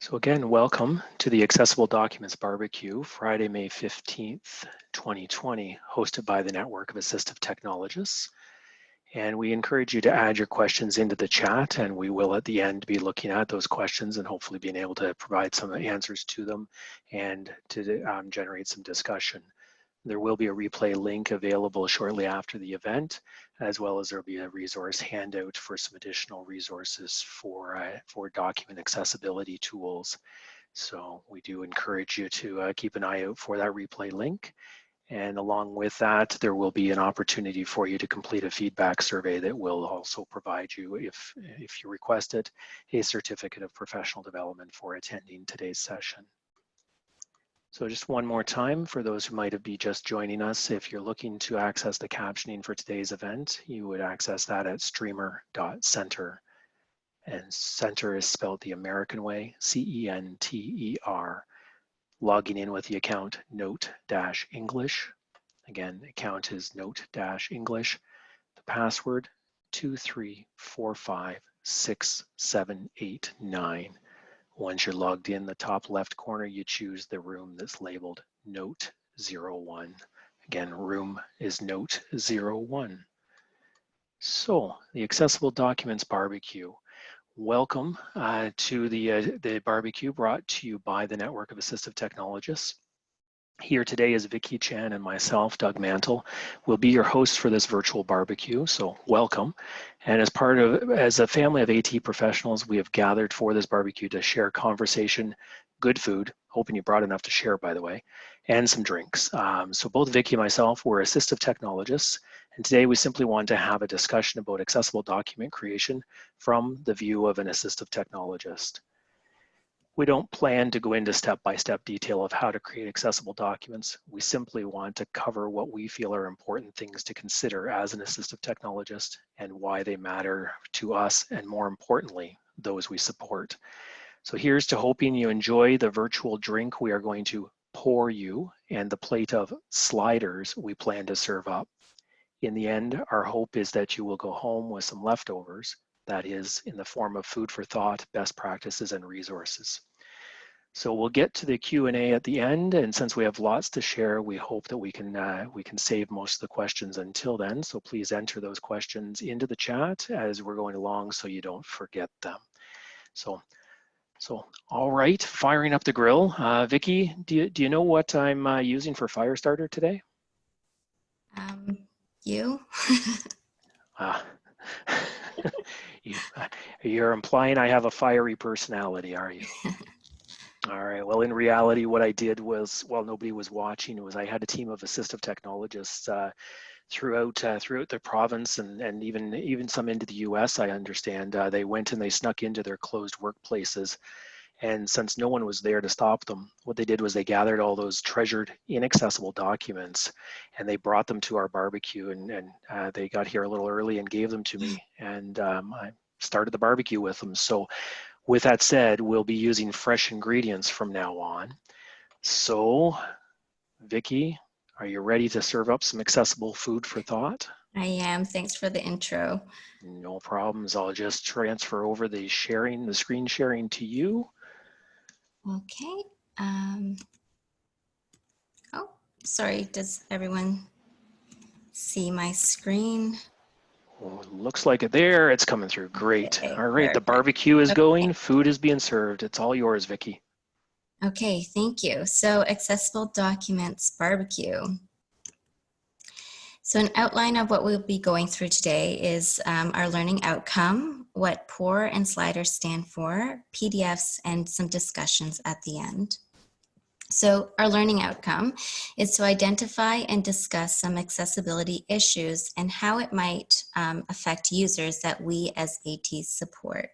So again, welcome to the Accessible Documents Barbecue, Friday, May 15th, 2020, hosted by the Network of Assistive Technologists. And we encourage you to add your questions into the chat, and we will at the end be looking at those questions and hopefully being able to provide some answers to them and to generate some discussion. There will be a replay link available shortly after the event, as well as there'll be a resource handout for some additional resources for document accessibility tools. So we do encourage you to keep an eye out for that replay link. And along with that, there will be an opportunity for you to complete a feedback survey that will also provide you, if you request it, a certificate of professional development for attending today's session. So just one more time for those who might be just joining us, if you're looking to access the captioning for today's event, you would access that at streamer.center. And center is spelled the American way, C-E-N-T-E-R. Logging in with the account N.O.A.T-English. Again, the account is N.O.A.T-English. The password 234567889. Once you're logged in, the top left corner, you choose the room that's labeled Note 01. Again, room is Note 01. So, the Accessible Documents Barbecue. Welcome to the barbecue brought to you by the Network of Assistive Technologists. Here today is Vicky Chan and myself, Doug Mantle, will be your hosts for this virtual barbecue, so welcome. And as a family of AT professionals, we have gathered for this barbecue to share conversation, good food, hoping you brought enough to share, by the way, and some drinks. So both Vicky and myself were assistive technologists, and today we simply want to have a discussion about accessible document creation from the view of an assistive technologist. We don't plan to go into step-by-step detail of how to create accessible documents. We simply want to cover what we feel are important things to consider as an assistive technologist and why they matter to us, and more importantly, those we support. So here's to hoping you enjoy the virtual drink we are going to pour you and the plate of sliders we plan to serve up. In the end, our hope is that you will go home with some leftovers, that is, in the form of food for thought, best practices, and resources. So we'll get to the Q&A at the end, and since we have lots to share, we hope that we can save most of the questions until then. So please enter those questions into the chat as we're going along so you don't forget them. So all right, firing up the grill. Vicky, do you know what I'm using for fire starter today? You? You're implying I have a fiery personality, are you? All right, well, in reality, what I did was, while nobody was watching, was I had a team of assistive technologists throughout the province and even some into the US, I understand. They went and they snuck into their closed workplaces. And since no one was there to stop them, what they did was they gathered all those treasured inaccessible documents and they brought them to our barbecue, and they got here a little early and gave them to me, and I started the barbecue with them. So with that said, we'll be using fresh ingredients from now on. So Vicky, are you ready to serve up some accessible food for thought? I am. Thanks for the intro. No problems. I'll just transfer over the screen sharing to you. Okay. Oh, sorry. Does everyone see my screen? Well, it looks like it there. It's coming through. Great. Okay, All right. perfect. The barbecue is going. Food is being served. It's all yours, Vicky. Okay. Thank you. So accessible documents barbecue. So an outline of what we'll be going through today is our learning outcome, what pour and sliders stand for, PDFs, and some discussions at the end. So our learning outcome is to identify and discuss some accessibility issues and how it might affect users that we as ATs support.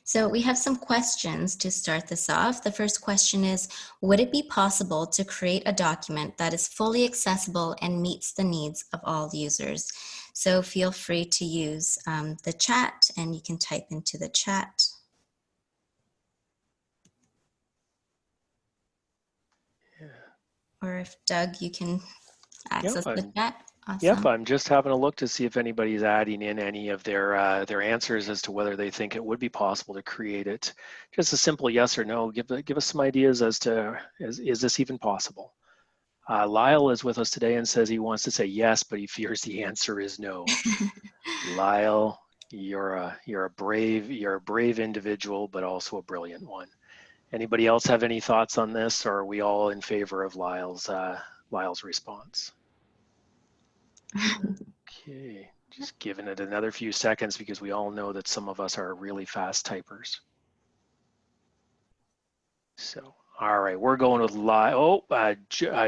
So we have some questions to start this off. The first question is, would it be possible to create a document that is fully accessible and meets the needs of all users? So feel free to use the chat, and you can type into the chat. Or if Doug, you can access the chat. Yep, Awesome. I'm just having a look to see if anybody's adding in any of their answers as to whether they think it would be possible to create it. Just a simple yes or no. Give us some ideas as to is this even possible? Lyle is with us today and says he wants to say yes, but he fears the answer is no. Lyle, you're a brave individual, but also a brilliant one. Anybody else have any thoughts on this, or are we all in favor of Lyle's response? Okay, just giving it another few seconds because we all know that some of us are really fast typers. So, all right, we're going with Lyle. Oh,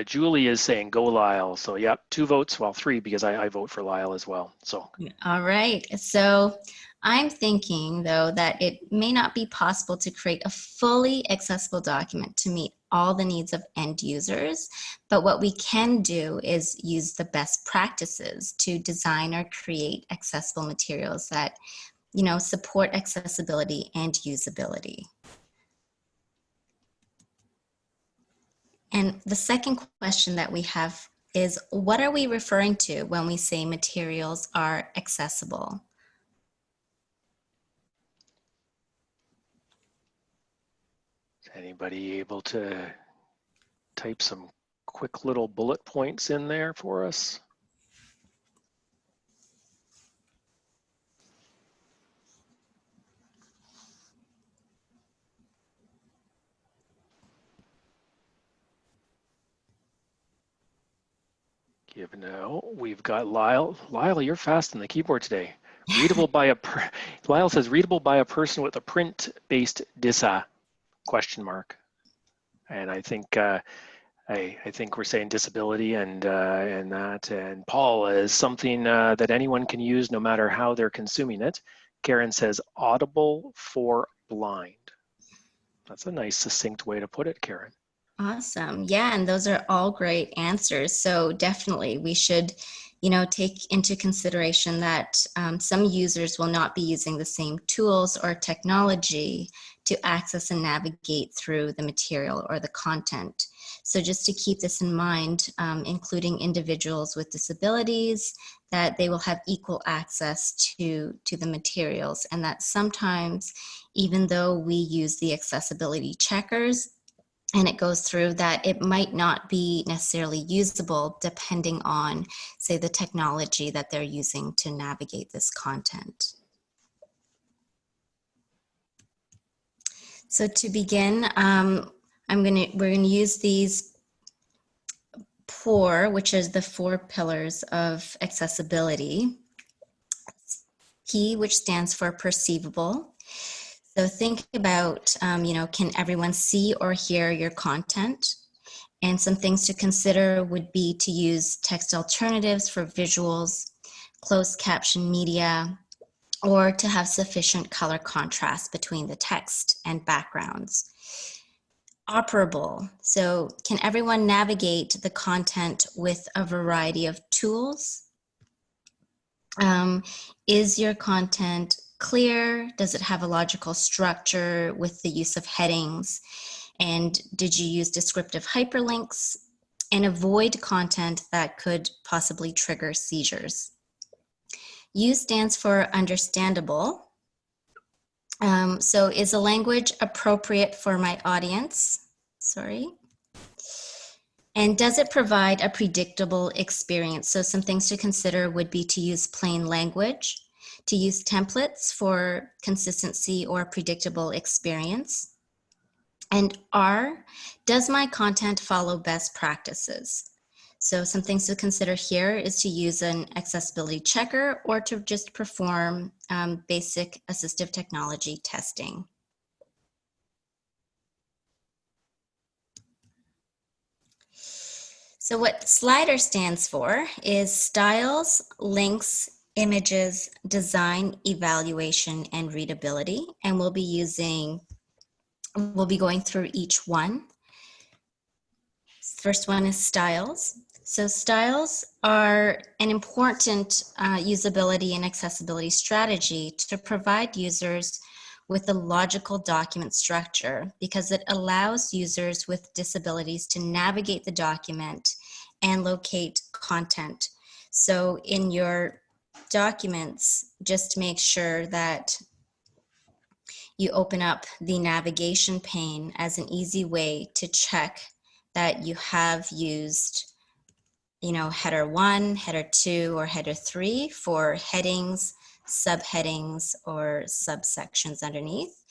Julie is saying go Lyle. So, yep, 2 votes, well, 3 because I vote for Lyle as well. So, All right. So I'm thinking, though, that it may not be possible to create a fully accessible document to meet all the needs of end users. But what we can do is use the best practices to design or create accessible materials that, support accessibility and usability. And the second question that we have is, what are we referring to when we say materials are accessible? is anybody able to type some quick little bullet points in there for us? We've got Lyle. Lyle, you're fast on the keyboard today. Readable by Lyle says readable by a person with a print-based DISA ? And I think I think we're saying disability and that. And Paul is something that anyone can use no matter how they're consuming it. Karen says audible for blind. That's a nice succinct way to put it, Karen. Awesome. Yeah, and those are all great answers. So definitely we should, take into consideration that some users will not be using the same tools or technology to access and navigate through the material or the content. So just to keep this in mind, including individuals with disabilities, that they will have equal access to the materials, and that sometimes, even though we use the accessibility checkers, and it goes through that, it might not be necessarily usable depending on, say, the technology that they're using to navigate this content. So to begin, we're gonna use these POUR, which is the 4 pillars of accessibility. P, which stands for perceivable. So think about, can everyone see or hear your content? And some things to consider would be to use text alternatives for visuals, closed caption media, or to have sufficient color contrast between the text and backgrounds. Operable. So can everyone navigate the content with a variety of tools? Is your content clear? Does it have a logical structure with the use of headings? And did you use descriptive hyperlinks? And avoid content that could possibly trigger seizures. U stands for understandable. So is the language appropriate for my audience? Sorry. And does it provide a predictable experience? So some things to consider would be to use plain language, to use templates for consistency or predictable experience. And R, does my content follow best practices? So some things to consider here is to use an accessibility checker or to just perform basic assistive technology testing. So what SLIDER stands for is styles, links, images, design, evaluation, and readability. And we'll be going through each one. First one is styles. So styles are an important usability and accessibility strategy to provide users with a logical document structure, because it allows users with disabilities to navigate the document and locate content So in your documents, just make sure that you open up the navigation pane as an easy way to check that you have used, header 1, header 2, or header 3 for headings, subheadings, or subsections underneath.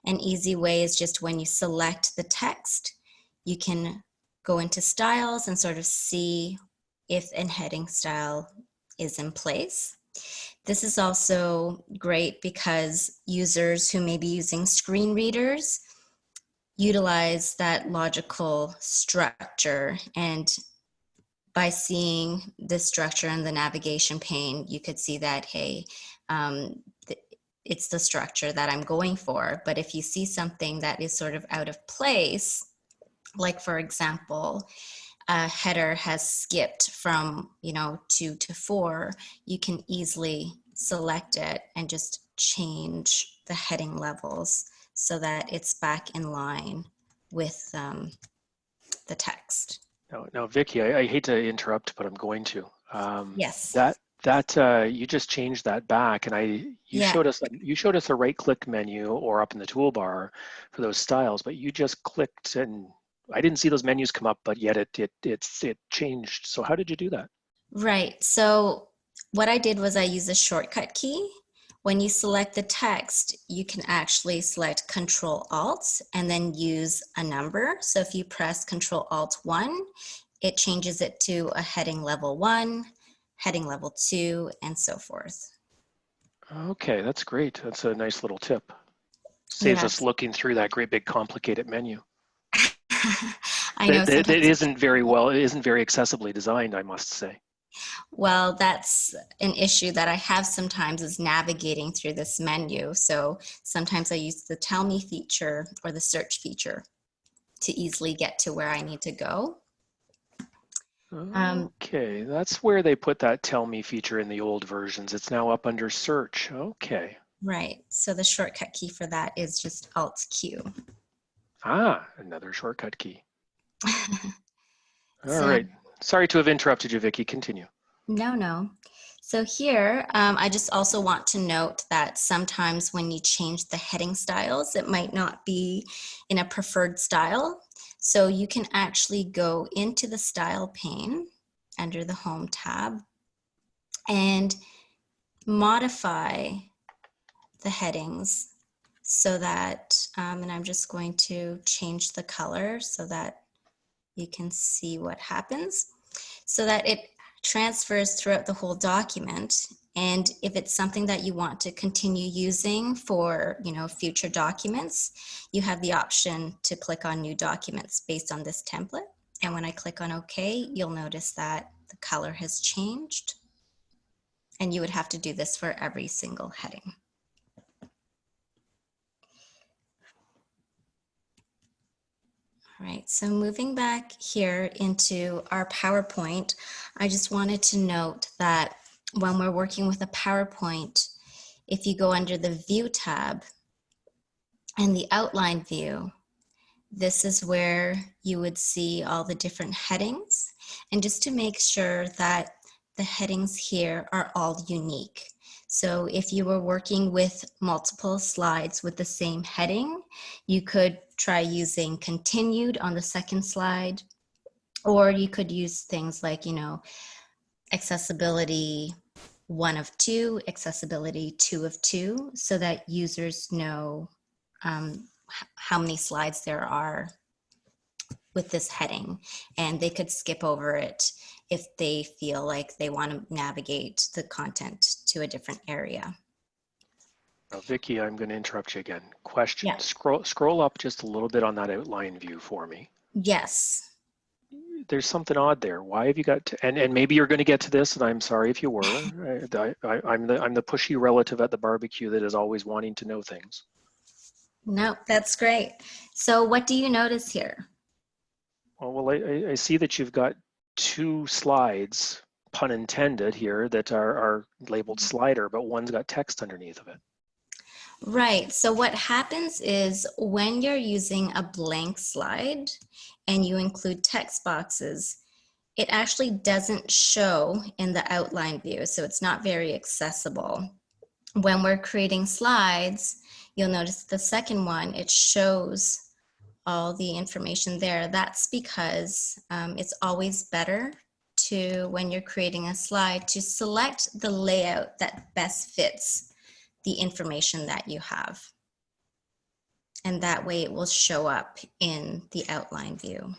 An easy way is just when you select the text, you can go into styles and sort of see if a heading style is in place. This is also great because users who may be using screen readers utilize that logical structure, and by seeing this structure in the navigation pane, you could see that, hey, it's the structure that I'm going for. But if you see something that is sort of out of place, like for example, a header has skipped from 2 to 4, you can easily select it and just change the heading levels so that it's back in line with the text. Now, Vicky, I hate to interrupt, but I'm going to. Yes. You just changed that back, and you Yeah. showed us a right-click menu or up in the toolbar for those styles, but you just clicked, and I didn't see those menus come up, but yet it changed. So how did you do that? Right. So what I did was I used a shortcut key. When you select the text, you can actually select Control Alt and then use a number. So if you press Control Alt 1, it changes it to a heading level 1, heading level 2, and so forth. Okay, that's great. That's a nice little tip. Saves us Yes. looking through that great big complicated menu. I know That sometimes. isn't it isn't very accessibly designed, I must say. Well, that's an issue that I have sometimes, is navigating through this menu. So sometimes I use the Tell Me feature or the search feature to easily get to where I need to go. Okay, that's where they put that Tell Me feature in the old versions. It's now up under search. Okay. Right. So the shortcut key for that is just Alt Q. Another shortcut key. All So right. Sorry to have interrupted you, Vicky. Continue. no. So here, I just also want to note that sometimes when you change the heading styles, it might not be in a preferred style. So you can actually go into the style pane under the Home tab and modify the headings so that, and I'm just going to change the color so that you can see what happens, so that it transfers throughout the whole document. And if it's something that you want to continue using for future documents, you have the option to click on New Documents based on this template. And when I click on OK, you'll notice that the color has changed. And you would have to do this for every single heading. All right, so moving back here into our PowerPoint, I just wanted to note that when we're working with a PowerPoint, if you go under the View tab and the Outline view, this is where you would see all the different headings. And just to make sure that the headings here are all unique. So if you were working with multiple slides with the same heading, you could try using continued on the second slide, or you could use things like, accessibility 1 of 2, accessibility 2 of 2, so that users know how many slides there are with this heading, and they could skip over it if they feel like they want to navigate the content to a different area. Now, Vicky, I'm going to interrupt you again. Question. Yeah. Scroll up just a little bit on that outline view for me. Yes. There's something odd there. Why have you got to, and maybe you're going to get to this, and I'm sorry if you were. I'm the pushy relative at the barbecue that is always wanting to know things. No, that's great. So what do you notice here? Well, I see that you've got 2 slides, pun intended here, that are labeled slider, but one's got text underneath of it. Right. So what happens is when you're using a blank slide and you include text boxes, it actually doesn't show in the outline view, so it's not very accessible. When we're creating slides, you'll notice the second one, it shows all the information there. That's because it's always better to, when you're creating a slide, to select the layout that best fits the information that you have. And that way it will show up in the outline view.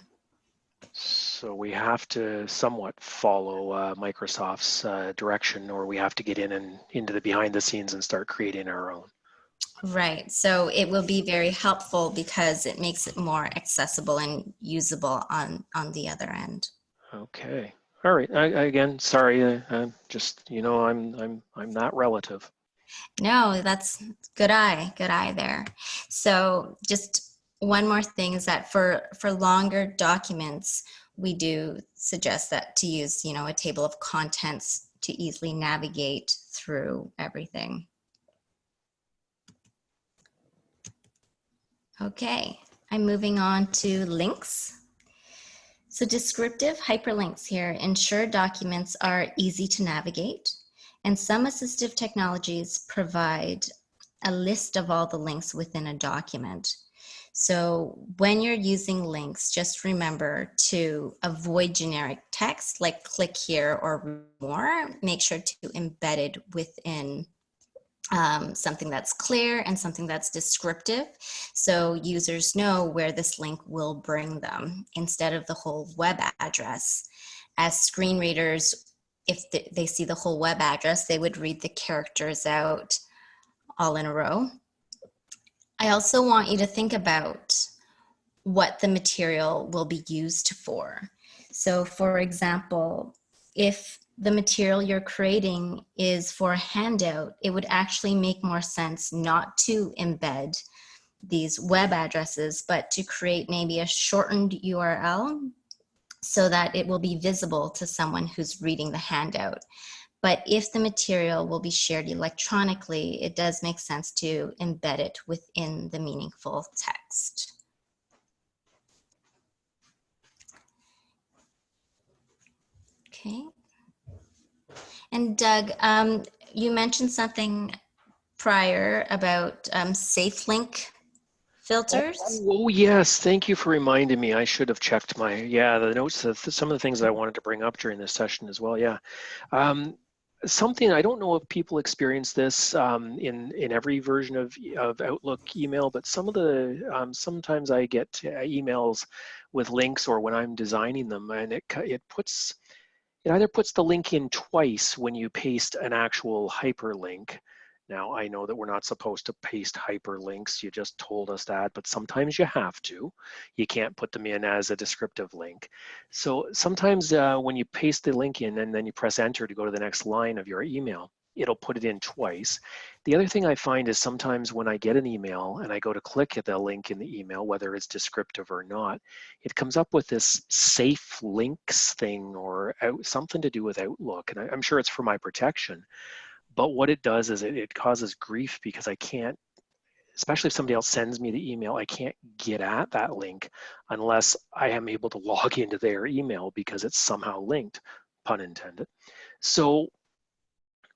So we have to somewhat follow Microsoft's direction, or we have to get in and into the behind the scenes and start creating our own. Right. So it will be very helpful because it makes it more accessible and usable on the other end. Okay. All right. Again, sorry. Just I'm that relative. No, that's good eye there. So just one more thing is that for longer documents, we do suggest that to use, a table of contents to easily navigate through everything. Okay, I'm moving on to links. So descriptive hyperlinks here ensure documents are easy to navigate, and some assistive technologies provide a list of all the links within a document. So when you're using links, just remember to avoid generic text like click here or more. Make sure to embed it within something that's clear and something that's descriptive, so users know where this link will bring them instead of the whole web address. As screen readers, if they see the whole web address, they would read the characters out all in a row. I also want you to think about what the material will be used for. So for example, if the material you're creating is for a handout, it would actually make more sense not to embed these web addresses, but to create maybe a shortened URL so that it will be visible to someone who's reading the handout. But if the material will be shared electronically, it does make sense to embed it within the meaningful text. Okay. And Doug, you mentioned something prior about safe link filters. Oh, yes, thank you for reminding me. I should have checked the notes of some of the things that I wanted to bring up during this session as well. Yeah. Something, I don't know if people experience this in every version of Outlook email, but some of the sometimes I get emails with links, or when I'm designing them, and it either puts the link in twice when you paste an actual hyperlink. Now, I know that we're not supposed to paste hyperlinks. You just told us that, but sometimes you have to. You can't put them in as a descriptive link. So sometimes when you paste the link in and then you press enter to go to the next line of your email, it'll put it in twice. The other thing I find is sometimes when I get an email and I go to click at the link in the email, whether it's descriptive or not, it comes up with this safe links thing or something to do with Outlook. And I'm sure it's for my protection. But what it does is it causes grief because I can't, especially if somebody else sends me the email, I can't get at that link unless I am able to log into their email because it's somehow linked, pun intended. So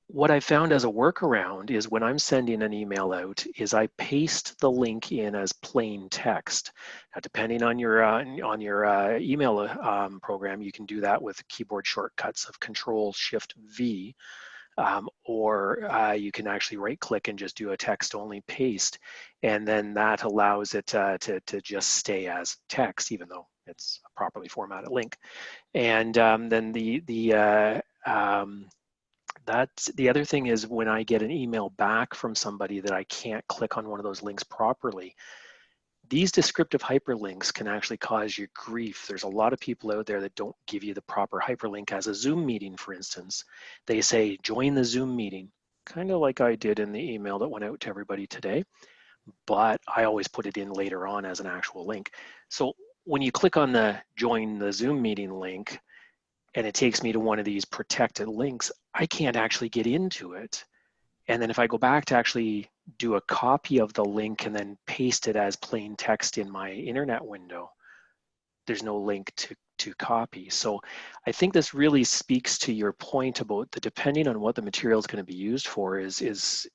what I found as a workaround is when I'm sending an email out is I paste the link in as plain text. Now, depending on your email program, you can do that with keyboard shortcuts of Control-Shift-V. Or you can actually right click and just do a text only paste, and then that allows it to just stay as text even though it's a properly formatted link. And then the other thing is when I get an email back from somebody that I can't click on one of those links properly, these descriptive hyperlinks can actually cause you grief. There's a lot of people out there that don't give you the proper hyperlink as a Zoom meeting, for instance. They say, join the Zoom meeting, kind of like I did in the email that went out to everybody today, but I always put it in later on as an actual link. So when you click on the join the Zoom meeting link, and it takes me to one of these protected links, I can't actually get into it. And then if I go back to actually do a copy of the link and then paste it as plain text in my internet window, there's no link to copy. So I think this really speaks to your point about the depending on what the material is going to be used for is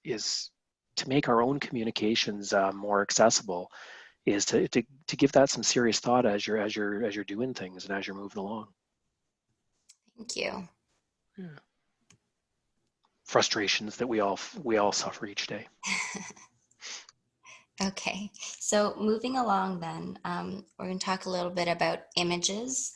to make our own communications more accessible, is to give that some serious thought as you're doing things and as you're moving along. Thank you. Yeah. Frustrations that we all suffer each day. Okay, so moving along then, we're going to talk a little bit about images.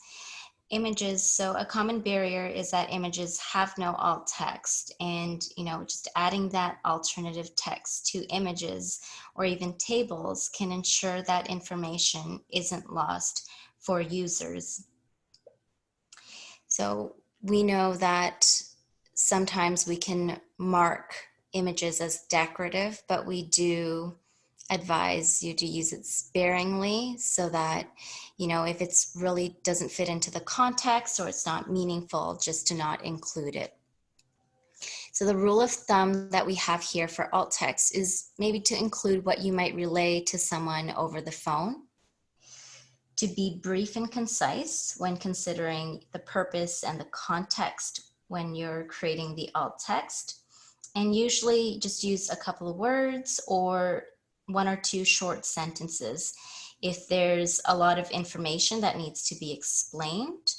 Images, so a common barrier is that images have no alt text, and just adding that alternative text to images or even tables can ensure that information isn't lost for users. So we know that sometimes we can mark images as decorative, but we do advise you to use it sparingly so that, if it's really doesn't fit into the context or it's not meaningful, just to not include it. So the rule of thumb that we have here for alt text is maybe to include what you might relay to someone over the phone, to be brief and concise when considering the purpose and the context when you're creating the alt text, and usually just use a couple of words or one or two short sentences. If there's a lot of information that needs to be explained,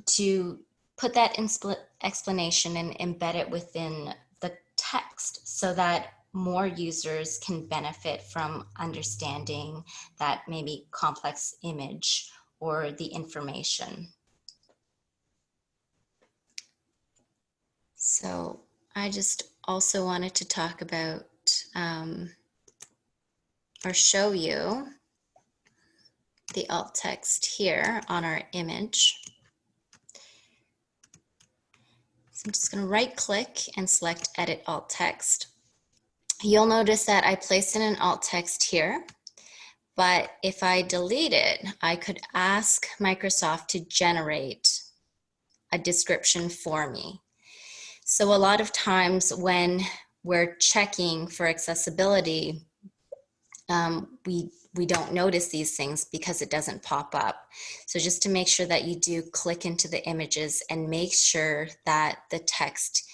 to put that explanation and embed it within the text so that more users can benefit from understanding that maybe complex image or the information. So I just also wanted to talk about or show you the alt text here on our image. So I'm just going to right click and select edit alt text. You'll notice that I placed in an alt text here, but if I delete it, I could ask Microsoft to generate a description for me. So a lot of times when we're checking for accessibility, we don't notice these things because it doesn't pop up. So just to make sure that you do click into the images and make sure that the text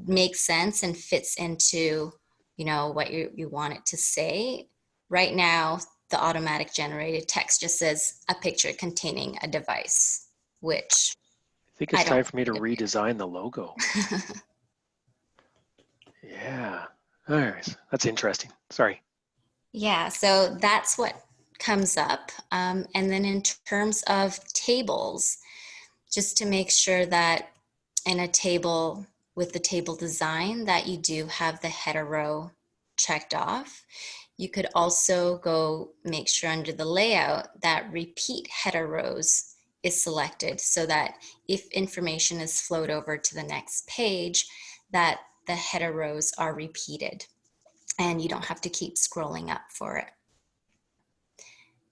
makes sense and fits into what you want it to say. Right now, the automatic generated text just says a picture containing a device, which I think I it's don't time for me to redesign the logo. Yeah. All right. That's interesting. Sorry. Yeah, so that's what comes up. And then in terms of tables, just to make sure that in a table with the table design that you do have the header row checked off. You could also go make sure under the layout that repeat header rows is selected so that if information is flowed over to the next page, that the header rows are repeated and you don't have to keep scrolling up for it.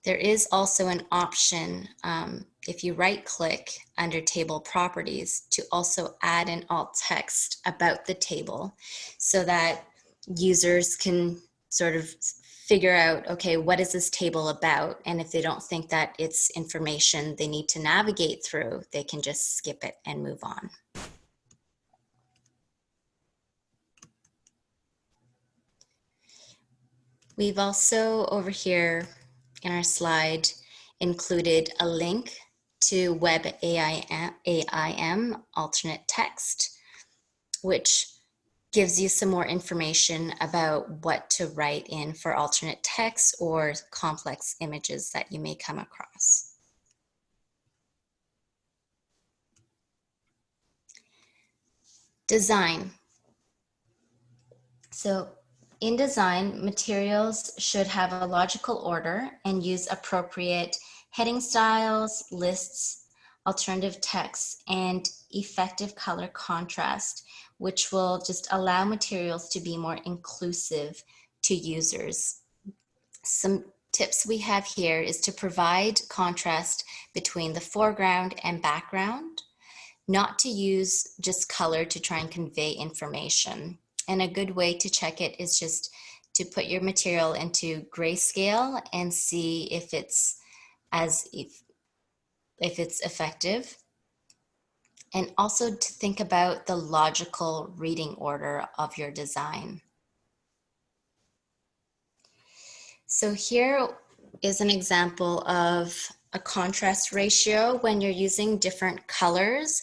There is also an option if you right click under table properties to also add an alt text about the table so that users can sort of figure out, okay, what is this table about? And if they don't think that it's information they need to navigate through, they can just skip it and move on. We've also over here in our slide included a link to Web AIM alternate text, which gives you some more information about what to write in for alternate text or complex images that you may come across. Design. So in design, materials should have a logical order and use appropriate heading styles, lists, alternative text, and effective color contrast, which will just allow materials to be more inclusive to users. Some tips we have here is to provide contrast between the foreground and background, not to use just color to try and convey information. And a good way to check it is just to put your material into grayscale and see if it's if it's effective. And also to think about the logical reading order of your design. So here is an example of a contrast ratio. When you're using different colors,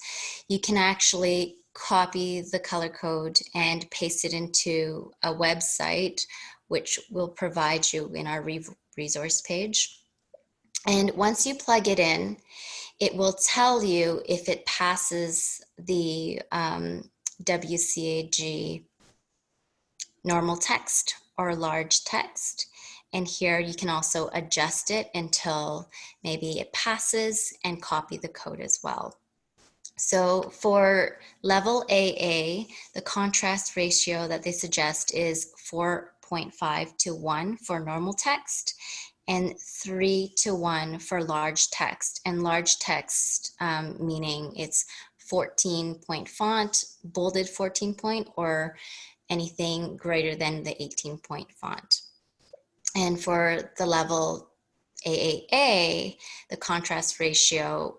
you can actually copy the color code and paste it into a website, which we'll provide you in our resource page. And once you plug it in, it will tell you if it passes the WCAG normal text or large text. And here you can also adjust it until maybe it passes and copy the code as well. So for level AA, the contrast ratio that they suggest is 4.5 to 1 for normal text and 3 to 1 for large text. And large text meaning it's 14 point font, bolded 14 point, or anything greater than the 18 point font. And for the level AAA, the contrast ratio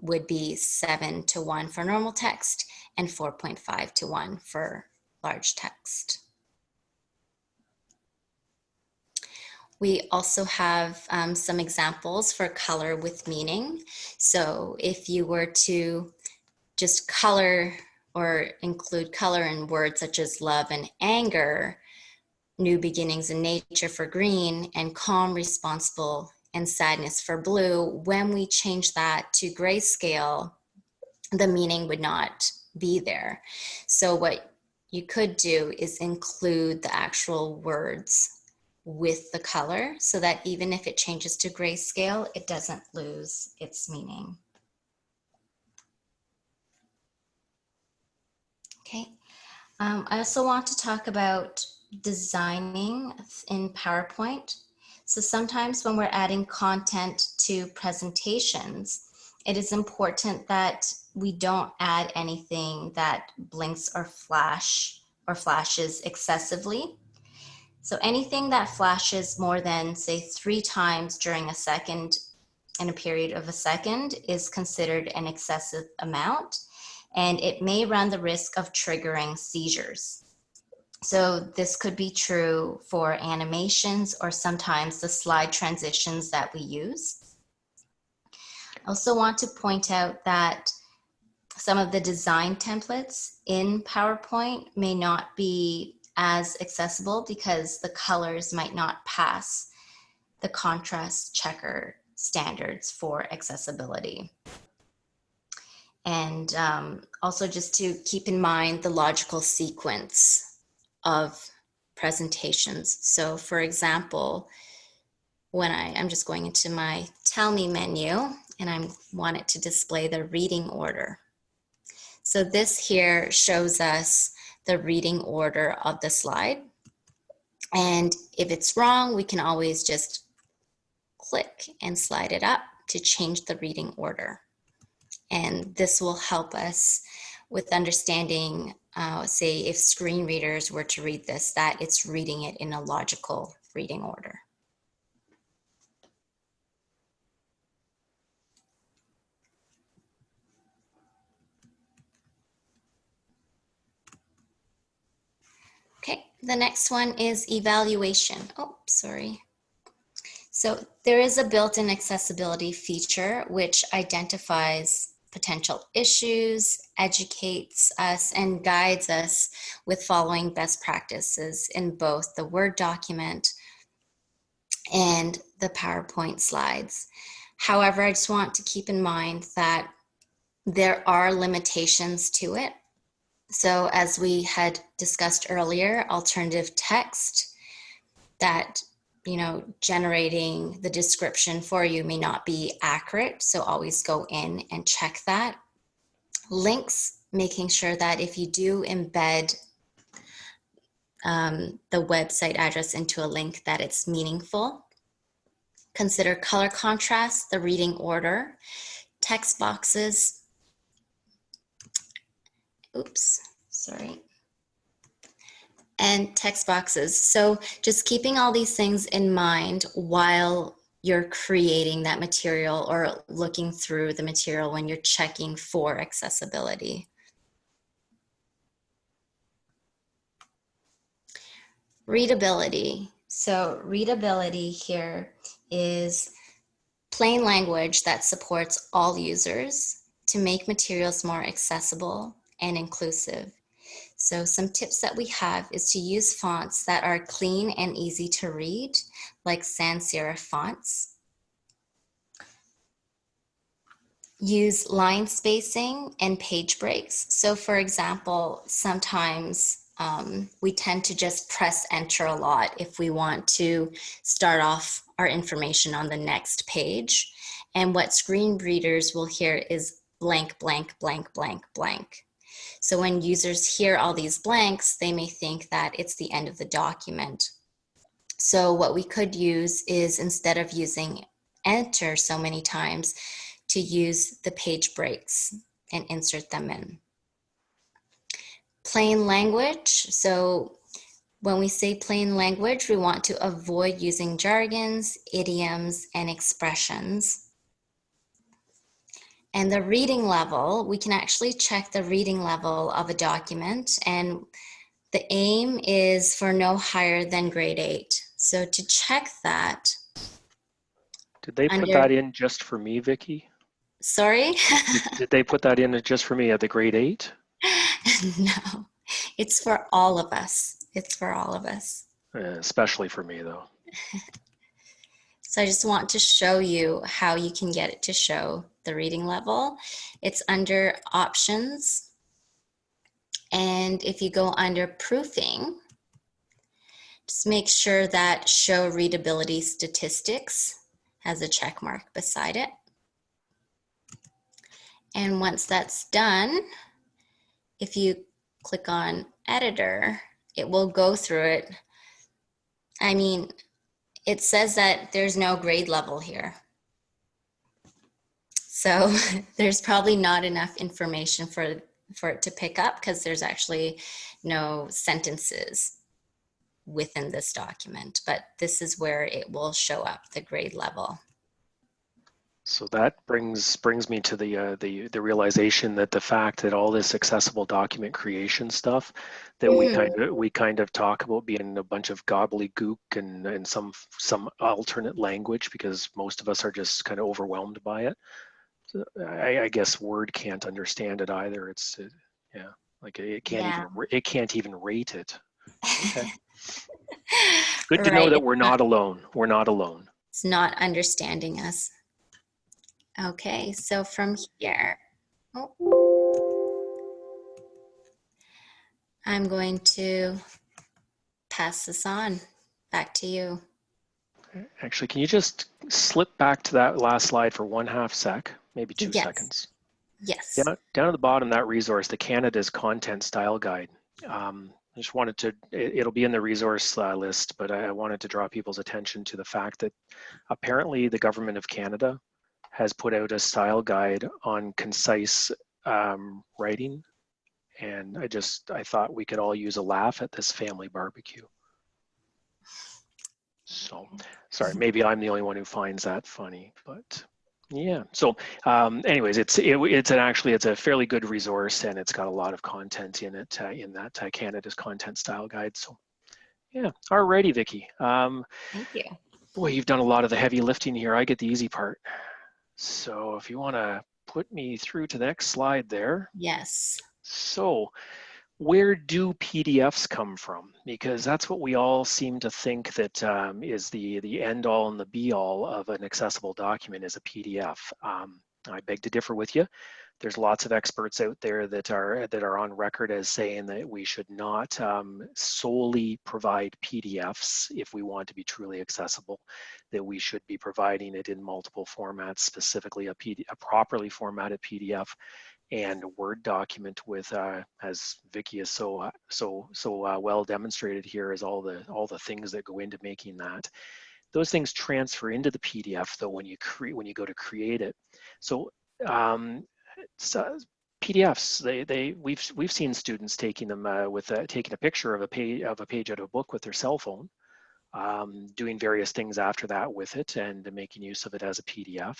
would be 7 to 1 for normal text and 4.5 to 1 for large text. We also have some examples for color with meaning. So if you were to just color or include color in words such as love and anger, new beginnings in nature for green, and calm, responsible, and sadness for blue, when we change that to grayscale, the meaning would not be there. So what you could do is include the actual words with the color so that even if it changes to grayscale, it doesn't lose its meaning. Okay. I also want to talk about designing in PowerPoint. So sometimes when we're adding content to presentations, it is important that we don't add anything that blinks or flashes excessively. So anything that flashes more than, say, 3 times during a second, in a period of a second, is considered an excessive amount, and it may run the risk of triggering seizures. So this could be true for animations or sometimes the slide transitions that we use. I also want to point out that some of the design templates in PowerPoint may not be as accessible because the colors might not pass the contrast checker standards for accessibility. And also just to keep in mind the logical sequence of presentations. So for example, when I'm just going into my Tell Me menu and I want it to display the reading order. So this here shows us the reading order of the slide. And if it's wrong, we can always just click and slide it up to change the reading order. And this will help us with understanding, say, if screen readers were to read this, that it's reading it in a logical reading order. Okay, the next one is evaluation. Oh, sorry. So there is a built-in accessibility feature which identifies potential issues, educates us, and guides us with following best practices in both the Word document and the PowerPoint slides. However, I just want to keep in mind that there are limitations to it. So as we had discussed earlier, alternative text that generating the description for you may not be accurate. So always go in and check that. Links, making sure that if you do embed the website address into a link, that it's meaningful. Consider color contrast, the reading order, text boxes. Oops, sorry. And text boxes. So just keeping all these things in mind while you're creating that material or looking through the material when you're checking for accessibility. Readability. So readability here is plain language that supports all users to make materials more accessible and inclusive. So some tips that we have is to use fonts that are clean and easy to read, like sans serif fonts. Use line spacing and page breaks. So for example, sometimes we tend to just press enter a lot if we want to start off our information on the next page. And what screen readers will hear is blank, blank, blank, blank, blank. So when users hear all these blanks, they may think that it's the end of the document. So what we could use is, instead of using enter so many times, to use the page breaks and insert them in. Plain language. So when we say plain language, we want to avoid using jargons, idioms, and expressions. And the reading level, we can actually check the reading level of a document, and the aim is for no higher than grade 8. So to check that. Did they put that in just for me, Vicky? Sorry? did they put that in just for me at the grade 8? No, it's for all of us. It's for all of us. Especially for me, though. So I just want to show you how you can get it to show the reading level. It's under options. And if you go under proofing, just make sure that show readability statistics has a check mark beside it. And once that's done, if you click on editor, it will go through it. I mean, it says that there's no grade level here. So there's probably not enough information for it to pick up, because there's actually no sentences within this document, but this is where it will show up the grade level. So that brings me to the realization that the fact that all this accessible document creation stuff that we kind of talk about being a bunch of gobbledygook and some alternate language, because most of us are just kind of overwhelmed by it. So I guess Word can't understand it either. It's yeah, like it can't even rate it. Okay. Good to know that we're not alone. We're not alone. It's not understanding us. Okay, so from here, I'm going to pass this on back to you. Actually, can you just slip back to that last slide for 1/2 sec, maybe 2 seconds? Yes. Down at the bottom, that resource, the Canada's Content Style Guide. I just wanted to, it'll be in the resource list, but I wanted to draw people's attention to the fact that apparently the Government of Canada has put out a style guide on concise writing. And I thought we could all use a laugh at this family barbecue. So, sorry, maybe I'm the only one who finds that funny, but yeah. So, anyways, it's a fairly good resource, and it's got a lot of content in it in that Canada's Content Style Guide. So, yeah. Alrighty, Vicky. Thank you. Boy, you've done a lot of the heavy lifting here. I get the easy part. So, if you want to put me through to the next slide there. Yes. So, where do PDFs come from? Because that's what we all seem to think that is the end all and the be all of an accessible document is a PDF. I beg to differ with you. There's lots of experts out there that are on record as saying that we should not solely provide PDFs if we want to be truly accessible, that we should be providing it in multiple formats, specifically a properly formatted PDF and a Word document with, as Vicky is so well demonstrated here, is all the things that go into making that. Those things transfer into the PDF though when you go to create it. So, PDFs, we've seen students taking them taking a picture of a page out of a book with their cell phone. doing various things after that with it and making use of it as a PDF.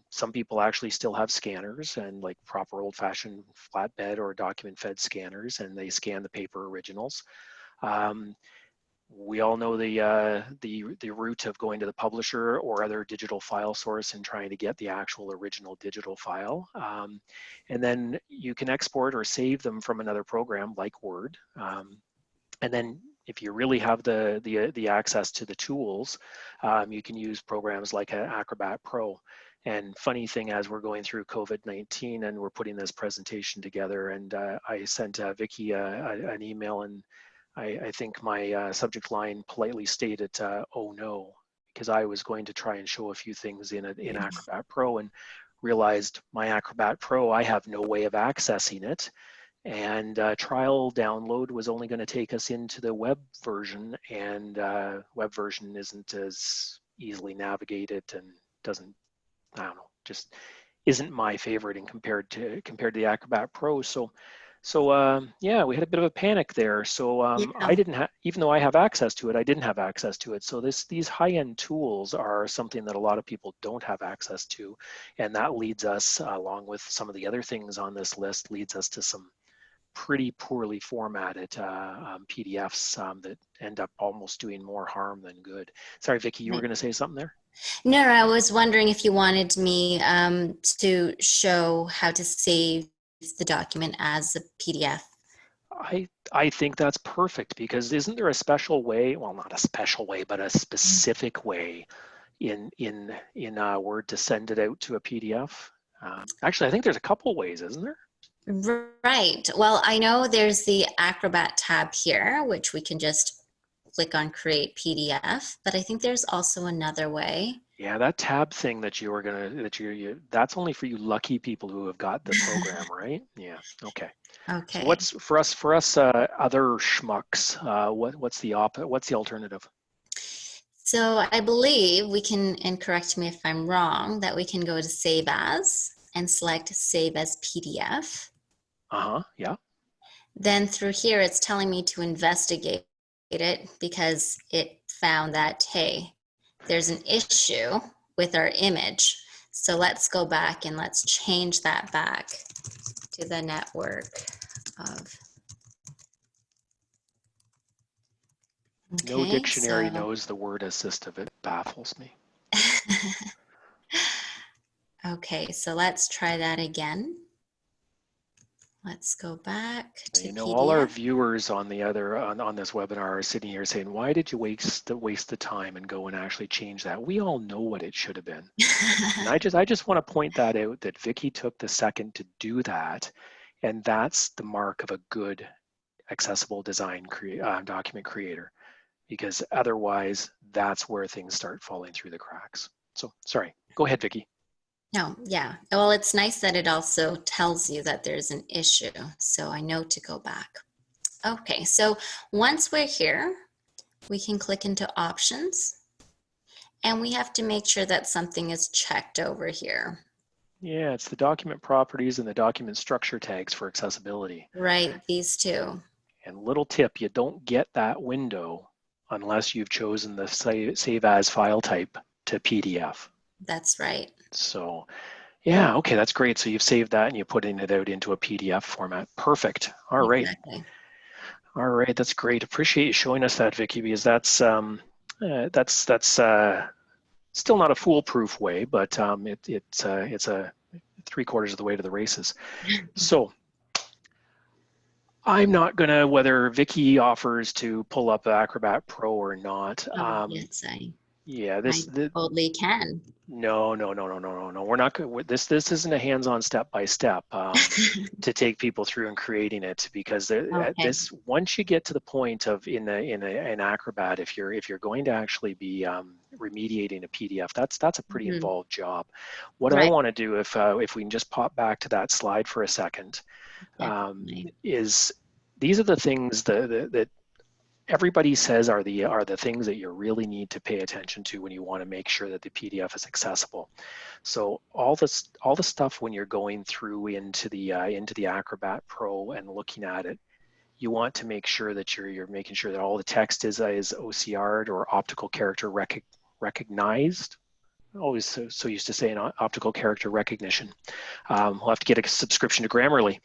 Some people actually still have scanners and like proper old-fashioned flatbed or document-fed scanners, and they scan the paper originals. We all know the route of going to the publisher or other digital file source and trying to get the actual original digital file. And then you can export or save them from another program like Word. And then if you really have the access to the tools, you can use programs like Acrobat Pro. And funny thing, as we're going through COVID-19 and we're putting this presentation together, and I sent Vicky an email, and I think my subject line politely stated, "Oh no," because I was going to try and show a few things in Acrobat Pro and realized my Acrobat Pro, I have no way of accessing it. And trial download was only going to take us into the web version, and web version isn't as easily navigated and doesn't, I don't know, just isn't my favorite and compared to the Acrobat Pro. So yeah, we had a bit of a panic there. So I Yeah. didn't have, even though I have access to it, I didn't have access to it. So these high-end tools are something that a lot of people don't have access to, and that leads us, along with some of the other things on this list, leads us to some pretty poorly formatted PDFs that end up almost doing more harm than good. Sorry, Vicky, you were Right. going to say something there? No, I was wondering if you wanted me to show how to save the document as a PDF. I think that's perfect, because isn't there a special way, well, not a special way, but a specific way in Word to send it out to a PDF? Actually, I think there's a couple ways, isn't there? Right. Well, I know there's the Acrobat tab here, which we can just click on Create PDF, but I think there's also another way. Yeah, that tab thing that you were gonna, that's only for you lucky people who have got the program, right? Yeah. Okay. So Okay. what's for us other schmucks? What's the alternative? So I believe we can, and correct me if I'm wrong, that we can go to Save As and select Save as PDF. Yeah. Then through here, it's telling me to investigate it because it found that, hey, there's an issue with our image. So let's go back and let's change that back to the network of, No okay, dictionary so, knows the word assistive. It baffles me. okay, so let's try that again. Let's go back Now, to all our PDF. viewers on the other on this webinar are sitting here saying, "Why did you waste the time and go and actually change that?" We all know what it should have been. And I just want to point that out, that Vicky took the second to do that, and that's the mark of a good accessible design document creator, because otherwise that's where things start falling through the cracks. So sorry, go ahead, Vicky. No, yeah. Well, it's nice that it also tells you that there's an issue, so I know to go back. Okay, so once we're here, we can click into options, and we have to make sure that something is checked over here. Yeah, it's the document properties and the document structure tags for accessibility. Right, these two. And little tip, you don't get that window unless you've chosen the save as file type to PDF. That's right. So yeah, okay, that's great. So you've saved that and you're putting it out into a PDF format. Perfect. All right. Exactly. All right, that's great. Appreciate you showing us that, Vicky, because that's still not a foolproof way, but it's a 3/4 of the way to the races. So I'm not gonna, whether Vicky offers to pull up Acrobat Pro or not. Oh, yes, Yeah, I totally can. no. We're not going. This isn't a hands-on step-by-step to take people through and creating it, because Okay. this, once you get to the point of in Acrobat, if you're going to actually be remediating a PDF, that's a pretty Mhm. involved job. What I Right, want to do, if we can just pop back to that slide for a second, definitely. is these are the things that everybody says are the things that you really need to pay attention to when you want to make sure that the PDF is accessible. So all the stuff when you're going through into the Acrobat Pro and looking at it, you want to make sure that you're making sure that all the text is OCR'd or optical character recognized. Always so used to saying optical character recognition. We'll have to get a subscription to Grammarly.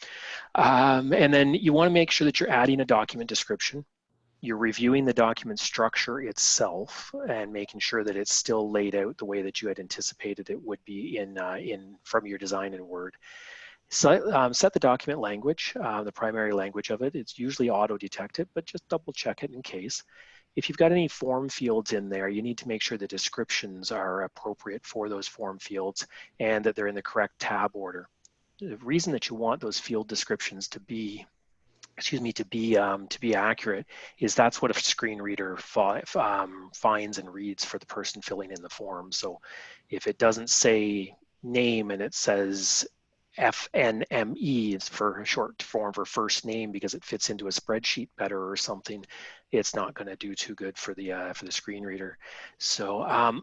And then you want to make sure that you're adding a document description. You're reviewing the document structure itself and making sure that it's still laid out the way that you had anticipated it would be from your design in Word. So, set the document language, the primary language of it. It's usually auto-detected, but just double check it in case. If you've got any form fields in there, you need to make sure the descriptions are appropriate for those form fields and that they're in the correct tab order. The reason that you want those field descriptions to be accurate is that's what a screen reader finds and reads for the person filling in the form. So if it doesn't say name and it says FNME, it's for short form for first name because it fits into a spreadsheet better or something, it's not going to do too good for the screen reader. So I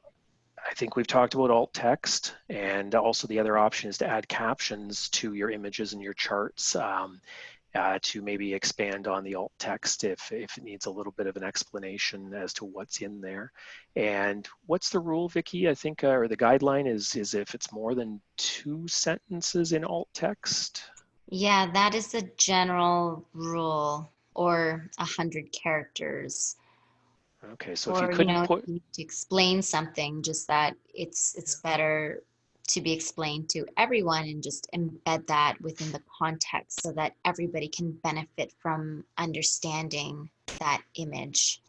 think we've talked about alt text, and also the other option is to add captions to your images and your charts to maybe expand on the alt text if it needs a little bit of an explanation as to what's in there. And what's the rule, Vicky? I think, or the guideline is if it's more than 2 sentences in alt text. Yeah, that is the general rule, or 100 characters. Okay, so if you Or, couldn't if put, you need to explain something, just that it's better to be explained to everyone and just embed that within the context so that everybody can benefit from understanding that image.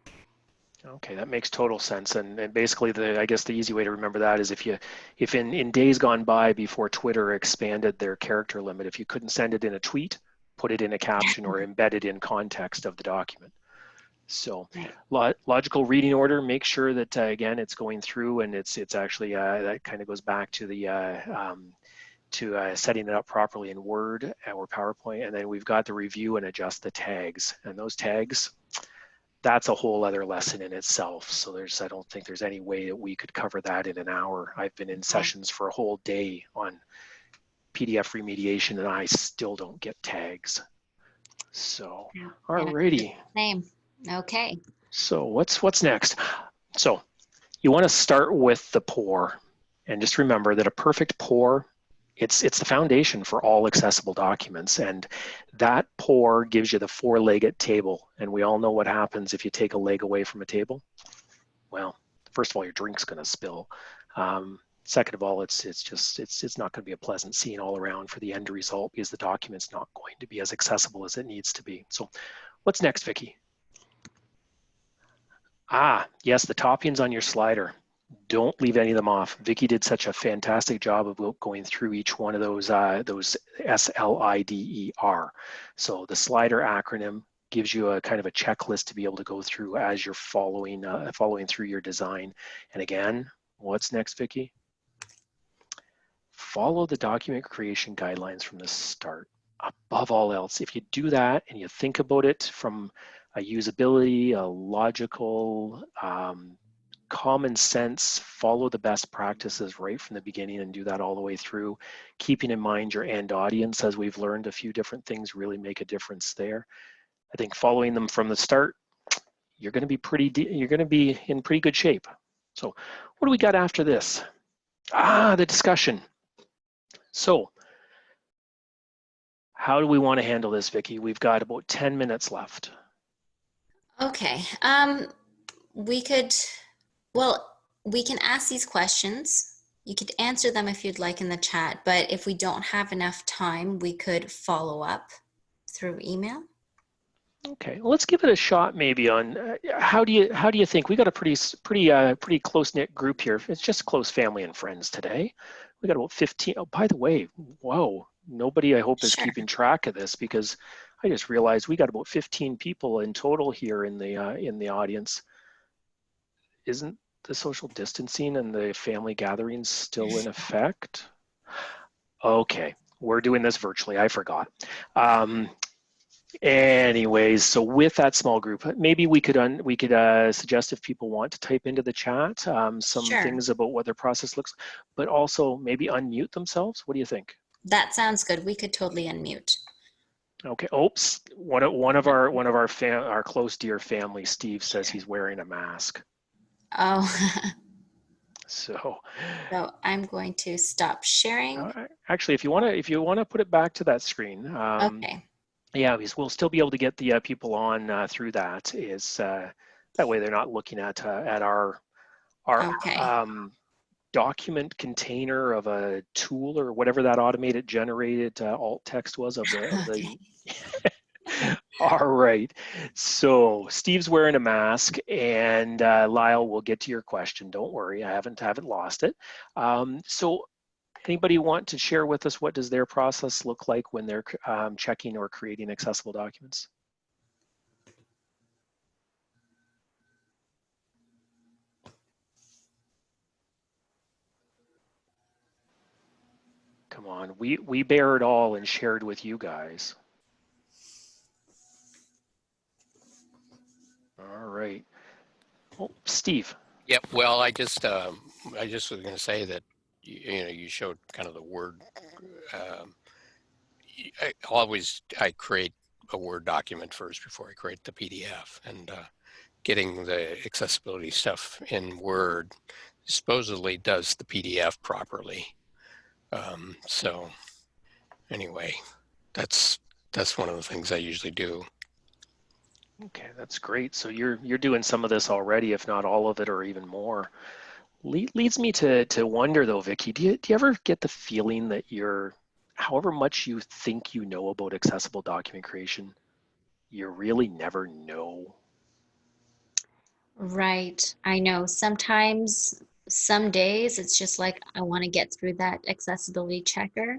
okay, that makes total sense. And basically, I guess the easy way to remember that is if in days gone by before Twitter expanded their character limit, if you couldn't send it in a tweet, put it in a caption or embed it in context of the document. So Right. logical reading order, make sure that, again, it's going through and it's actually, that kind of goes back to the, setting it up properly in Word or PowerPoint. And then we've got the review and adjust the tags. And those tags, that's a whole other lesson in itself. So I don't think there's any way that we could cover that in an hour. I've been in sessions for a whole day on PDF remediation and I still don't get tags. So, alrighty. Same. Okay. So what's next? So you want to start with the pour, and just remember that a perfect pour, it's the foundation for all accessible documents, and that pour gives you the 4-legged table. And we all know what happens if you take a leg away from a table. Well, first of all, your drink's going to spill. Second of all, it's not going to be a pleasant scene all around for the end result because the document's not going to be as accessible as it needs to be. So what's next, Vicky? Yes, the toppings on your slider. Don't leave any of them off. Vicky did such a fantastic job of going through each one of those SLIDER. So the slider acronym gives you a kind of a checklist to be able to go through as you're following through your design. And again, what's next, Vicky? Follow the document creation guidelines from the start. Above all else, if you do that and you think about it from a usability, a logical, common sense, follow the best practices right from the beginning and do that all the way through, keeping in mind your end audience, as we've learned a few different things really make a difference there. I think following them from the start, you're going to be in pretty good shape. So what do we got after this? The discussion. So how do we want to handle this, Vicky? We've got about 10 minutes left. Okay. We can ask these questions. You could answer them if you'd like in the chat, but if we don't have enough time, we could follow up through email. Okay, well, let's give it a shot maybe on how do you think? We got a pretty close-knit group here. It's just close family and friends today. We got about 15. Oh, by the way, whoa, nobody I hope is keeping track of this because I just realized we got about 15 people in total here in the audience. Isn't the social distancing and the family gatherings still in effect? Okay, we're doing this virtually. I forgot. Anyways, so with that small group, maybe we could suggest if people want to type into the chat some things about what their process looks, but also maybe unmute themselves. What do you think? That sounds good. We could totally unmute. Okay. Oops. One of our close dear family, Steve, says he's wearing a mask. Oh, So, so I'm going to stop sharing. actually, if you want to put it back to that screen, Okay. yeah, because we'll still be able to get the people on through that. Is that way they're not looking at our Okay. document container of a tool or whatever that automated generated alt text was of the. Okay. All right. So Steve's wearing a mask, and Lyle, we'll get to your question. Don't worry, I haven't lost it. So anybody want to share with us what does their process look like when they're checking or creating accessible documents? Come on, we bear it all and shared with you guys. All right. Oh, Steve. Yep. Well, I just was going to say that you showed kind of the Word. Um, I create a Word document first before I create the PDF, and getting the accessibility stuff in Word supposedly does the PDF properly. So anyway, that's one of the things I usually do. Okay, that's great. So you're doing some of this already, if not all of it, or even more. Leads me to wonder though, Vicky, do you ever get the feeling that however much you think you know about accessible document creation, you really never know? Right. I know sometimes, some days, it's just like I want to get through that accessibility checker.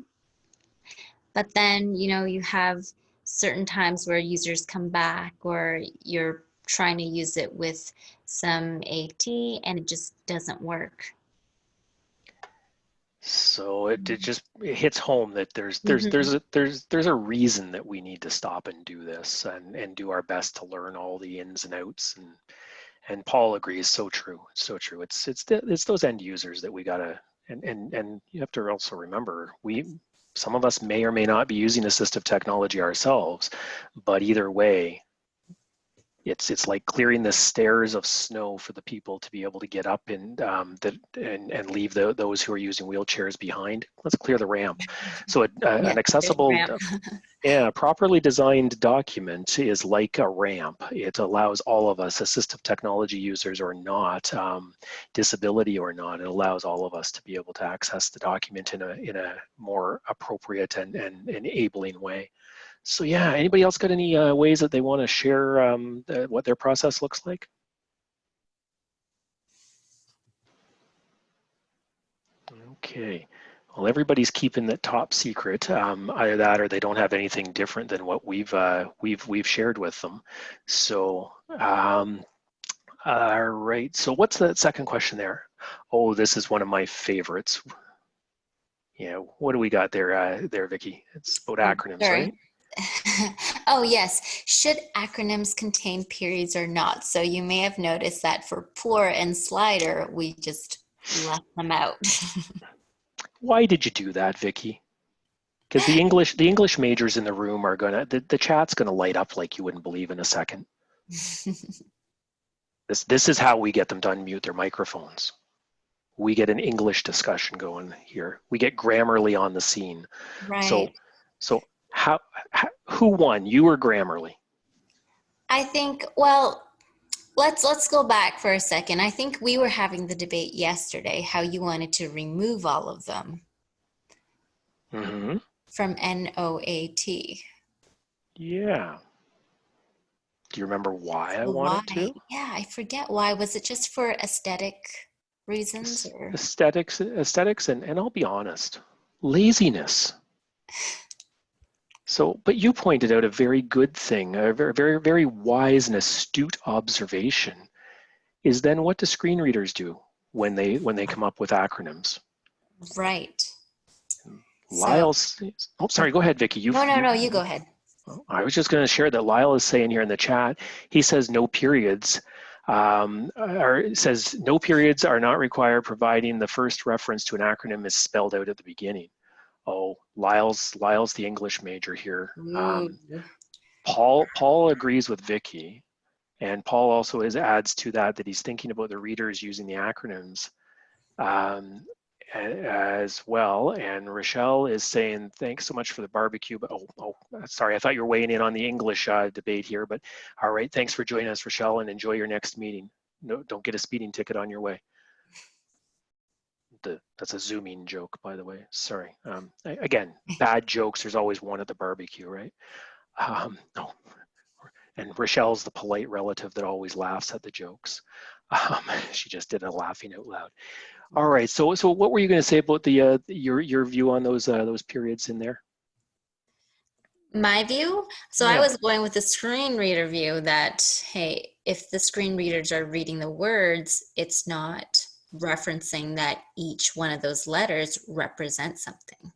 But then, you have certain times where users come back or you're trying to use it with some AT and it just doesn't work. So it hits home that Mm-hmm. there's a reason that we need to stop and do this and do our best to learn all the ins and outs, and Paul agrees. So true, so true. It's those end users that we gotta, and you have to also remember, some of us may or may not be using assistive technology ourselves, but either way, it's like clearing the stairs of snow for the people to be able to get up and leave those who are using wheelchairs behind. Let's clear the ramp. So Yeah, an there's a accessible, ramp. yeah, properly designed document is like a ramp. It allows all of us, assistive technology users or not, disability or not, it allows all of us to be able to access the document in a more appropriate and enabling way. So yeah, anybody else got any ways that they want to share what their process looks like? Okay. Well, everybody's keeping that top secret. Either that, or they don't have anything different than what we've shared with them. So, all right. So, what's the second question there? Oh, this is one of my favorites. Yeah. What do we got there, Vicky? It's about Oh, acronyms, sorry. right? Oh, yes. Should acronyms contain periods or not? So you may have noticed that for pour and slider, we just left them out. Why did you do that, Vicky? Because the English majors in the room are gonna the chat's gonna light up like you wouldn't believe in a second. This is how we get them to unmute their microphones. We get an English discussion going here. We get Grammarly on the scene. Right. So who won? You or Grammarly? I think, well, let's go back for a second. I think we were having the debate yesterday how you wanted to remove all of them Mm-hmm. from N.O.A.T. Yeah. Do you remember why I So why? wanted to? Yeah, I forget why. Was it just for aesthetic reasons or? Aesthetics, and I'll be honest, laziness. So, but you pointed out a very good thing, a very, very, very wise and astute observation. Is then what do screen readers do when they come up with acronyms? Right. So, Lyle's. Oh, sorry. Go ahead, Vicky. no, you go ahead. I was just going to share that Lyle is saying here in the chat. He says no periods. Or it says no periods are not required, providing the first reference to an acronym is spelled out at the beginning. Oh, Lyle's the English major here. Ooh. Paul agrees with Vicky, and Paul also adds to that he's thinking about the readers using the acronyms as well. And Rochelle is saying, thanks so much for the barbecue. But sorry, I thought you were weighing in on the English debate here. But all right, thanks for joining us, Rochelle, and enjoy your next meeting. No, don't get a speeding ticket on your way. That's a zooming joke, by the way. Sorry. Again, bad jokes. There's always one at the barbecue, right? No. And Rochelle's the polite relative that always laughs at the jokes. She just did a laughing out loud. All right. So what were you going to say about the your view on those periods in there? My view? So I Yeah. was going with the screen reader view that, hey, if the screen readers are reading the words, it's not referencing that each one of those letters represents something.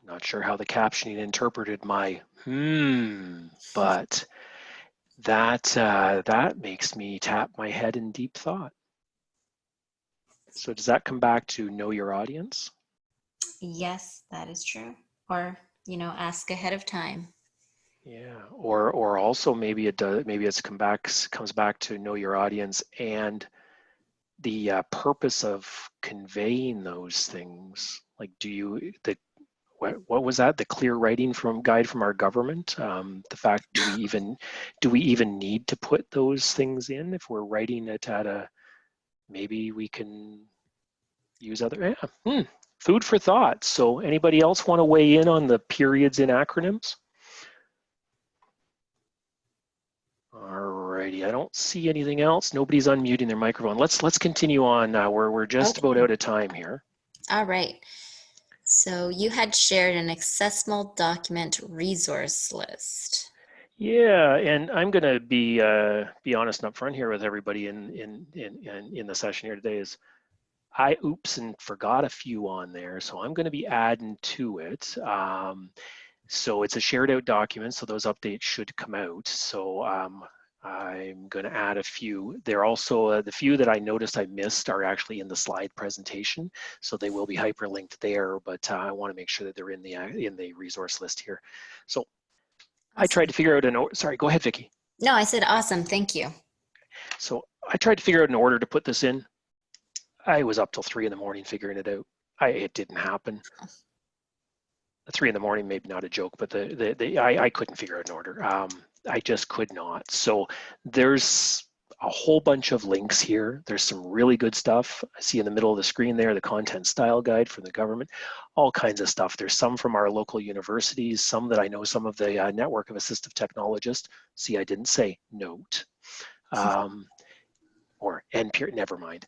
Not sure how the captioning interpreted my but that makes me tap my head in deep thought. So does that come back to know your audience? Yes, that is true. Or, ask ahead of time. Yeah, or also maybe it does. Maybe comes back to know your audience and the purpose of conveying those things. Like, what was that? The clear writing guide from our government. The fact, do we even need to put those things in if we're writing it at a? Maybe we can use other. Yeah. Food for thought. So, anybody else want to weigh in on the periods in acronyms? Alrighty, I don't see anything else. Nobody's unmuting their microphone. Let's continue on now. We're just about out of time here. All right. So you had shared an accessible document resource list. Yeah, and I'm going to be honest and upfront here with everybody in the session here today. Is I oops and forgot a few on there, so I'm going to be adding to it. So it's a shared out document, so those updates should come out. So I'm going to add a few. They're also, the few that I noticed I missed are actually in the slide presentation, so they will be hyperlinked there, but I want to make sure that they're in the resource list here. So awesome. I tried to figure out sorry, go ahead, Vicky. No, I said awesome, thank you. So I tried to figure out an order to put this in. I was up till 3 in the morning figuring it out. It didn't happen. 3 in the morning, maybe not a joke, but I couldn't figure out an order. I just could not. So there's a whole bunch of links here. There's some really good stuff. I see in the middle of the screen there, the content style guide from the government, all kinds of stuff. There's some from our local universities, some that I know, some of the network of assistive technologists. See, I didn't say N.O.A.T. Or NPR, never mind.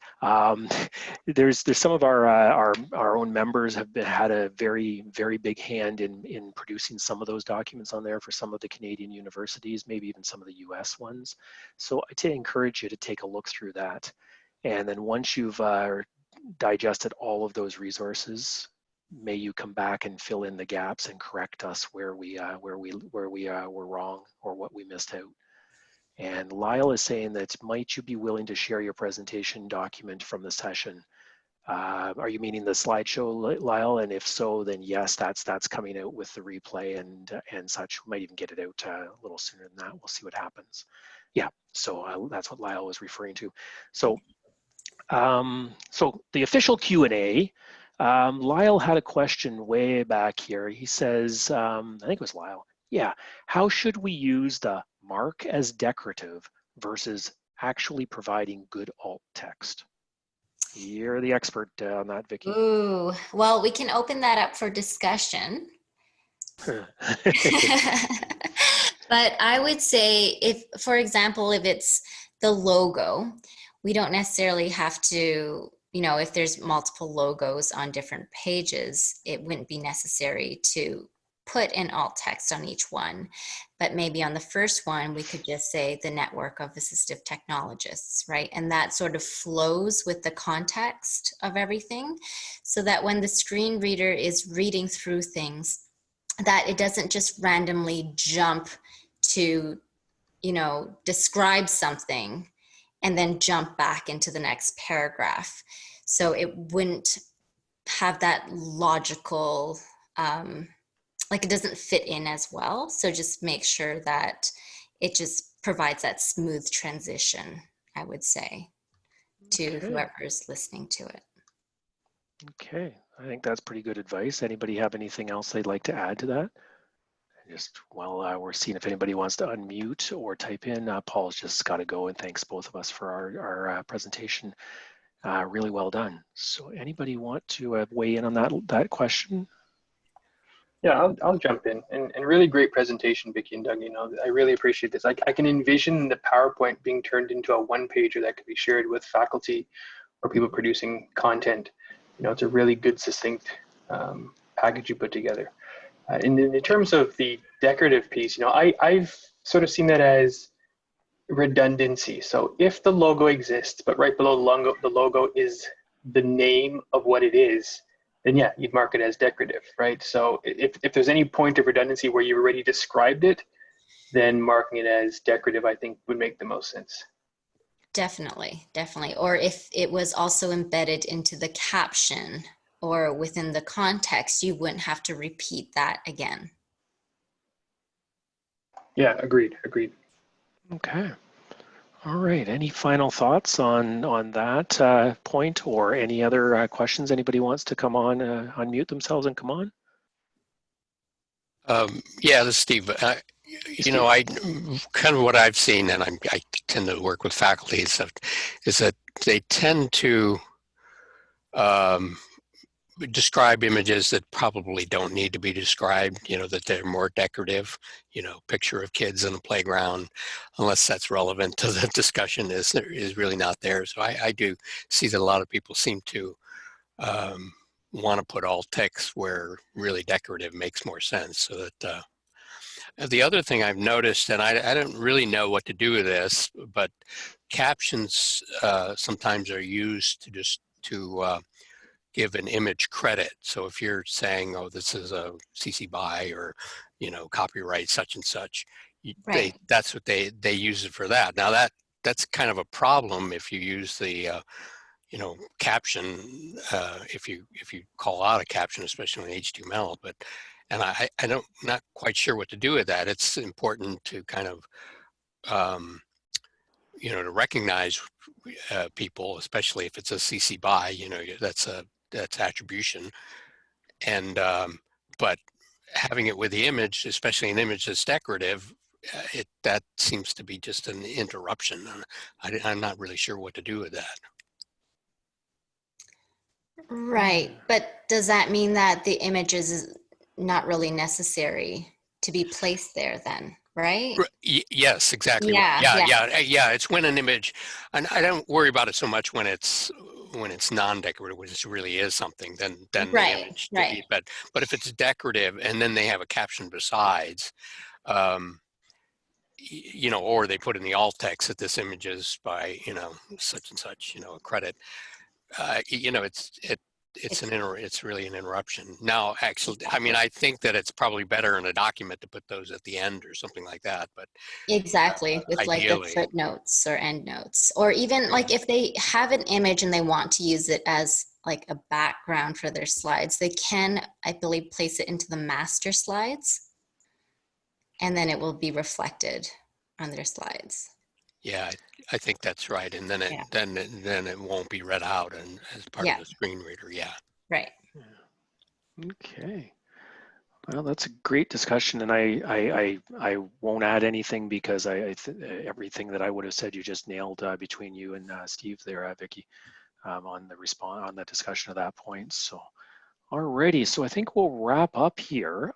There's some of our own members have had a very big hand in producing some of those documents on there for some of the Canadian universities, maybe even some of the US ones. So I encourage you to take a look through that, and then once you've digested all of those resources, may you come back and fill in the gaps and correct us where we were wrong or what we missed out. And Lyle is saying that might you be willing to share your presentation document from the session? Are you meaning the slideshow, Lyle? And if so, then yes, that's coming out with the replay and such. We might even get it out a little sooner than that. We'll see what happens. Yeah, so that's what Lyle was referring to. So, so the official Q&A. Lyle had a question way back here. He says, I think it was Lyle. Yeah, how should we use the mark as decorative versus actually providing good alt text? You're the expert on that, Vicky. Ooh, well, we can open that up for discussion. But I would say if, for example, if it's the logo, we don't necessarily have to, if there's multiple logos on different pages, it wouldn't be necessary to put in alt text on each one, but maybe on the first one, we could just say the network of assistive technologists, right? And that sort of flows with the context of everything so that when the screen reader is reading through things, that it doesn't just randomly jump to, describe something and then jump back into the next paragraph. So it wouldn't have that logical, like it doesn't fit in as well. So just make sure that it just provides that smooth transition, I would say, to Okay. whoever's listening to it. Okay, I think that's pretty good advice. Anybody have anything else they'd like to add to that? Just while we're seeing if anybody wants to unmute or type in, Paul's just got to go, and thanks both of us for our presentation. Really well done. So anybody want to weigh in on that question? Yeah, I'll jump in. And really great presentation, Vicky and Doug. You know, I really appreciate this. I can envision the PowerPoint being turned into a one-pager that could be shared with faculty or people producing content. You know, it's a really good, succinct package you put together. In terms of the decorative piece, you know, I've sort of seen that as redundancy. So if the logo exists, but right below the logo is the name of what it is, then yeah, you'd mark it as decorative, right? So if there's any point of redundancy where you already described it, then marking it as decorative, I think, would make the most sense. Definitely, definitely. Or if it was also embedded into the caption or within the context, you wouldn't have to repeat that again. Yeah, agreed. Okay. All right. Any final thoughts on that point, or any other questions? Anybody wants to come on, unmute themselves and come on? Yeah, this is Steve. You know, I kind of what I've seen, and I tend to work with faculty, is that they tend to describe images that probably don't need to be described, you know, that they're more decorative, you know, picture of kids in a playground, unless that's relevant to the discussion, is really not there. So I do see that a lot of people seem to want to put alt text where really decorative makes more sense. So that the other thing I've noticed, and I don't really know what to do with this, but captions sometimes are used to give an image credit. So if you're saying, oh, this is a CC BY, or, you know, copyright such and such, Right. that's what they use it for that. Now that's kind of a problem if you use the you know, caption, if you call out a caption, especially in HTML. But and I don't not quite sure what to do with that. It's important to kind of you know, to recognize people, especially if it's a CC BY. You know, that's attribution. And but having it with the image, especially an image that's decorative, that seems to be just an interruption, and I'm not really sure what to do with that. Right. But does that mean that the image is not really necessary to be placed there then, right? Yes, exactly right. Yeah, Yeah. It's when an image, and I don't worry about it so much when it's non-decorative, which really is something. Then the right, image. right. But if it's decorative and then they have a caption besides, you know, or they put in the alt text that this image is by, you know, such and such, you know, a credit. You know, it's really an interruption. Now, actually, I mean, I think that it's probably better in a document to put those at the end or something like that. But Exactly, with like the ideally, footnotes or endnotes, or even like if they have an image and they want to use it as like a background for their slides, they can, I believe, place it into the master slides, and then it will be reflected on their slides. yeah, I think that's right. And then Yeah. then it won't be read out and as part Yeah. of the screen reader. Yeah. Right. Okay. Well, that's a great discussion, and I won't add anything because everything that I would have said you just nailed between you and Steve there, Vicky, on the discussion of that point. So, alrighty, so I think we'll wrap up here.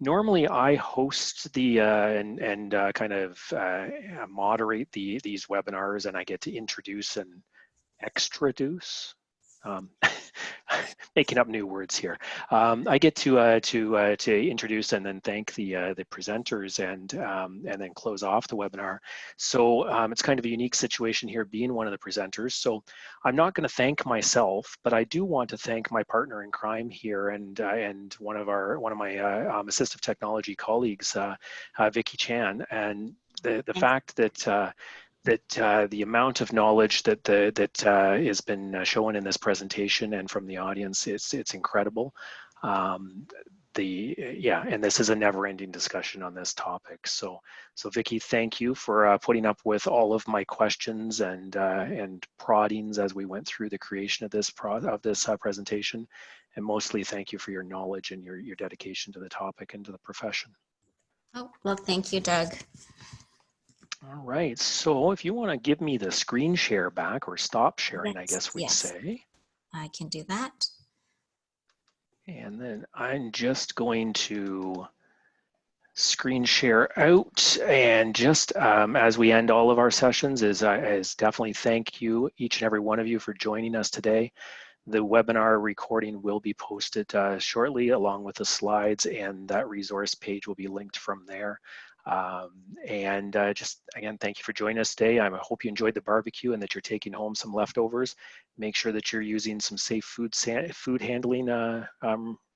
Normally, I host the and kind of moderate these webinars, and I get to introduce and extraduce. Making up new words here. I get to introduce and then thank the presenters and then close off the webinar. So it's kind of a unique situation here, being one of the presenters. So I'm not going to thank myself, but I do want to thank my partner in crime here and one of my assistive technology colleagues, Vicky Chan, and the fact that that the amount of knowledge that has been shown in this presentation and from the audience, it's incredible. And this is a never-ending discussion on this topic. So Vicky, thank you for putting up with all of my questions and proddings as we went through the creation of this presentation, and mostly thank you for your knowledge and your dedication to the topic and to the profession. Oh, well, thank you, Doug. All right, so if you want to give me the screen share back, or stop sharing, I Yes, guess we'd say. I can do that. And then I'm just going to screen share out, and just as we end all of our sessions is definitely thank you, each and every one of you, for joining us today. The webinar recording will be posted shortly, along with the slides, and that resource page will be linked from there. Just again, thank you for joining us today. I hope you enjoyed the barbecue and that you're taking home some leftovers. Make sure that you're using some safe food handling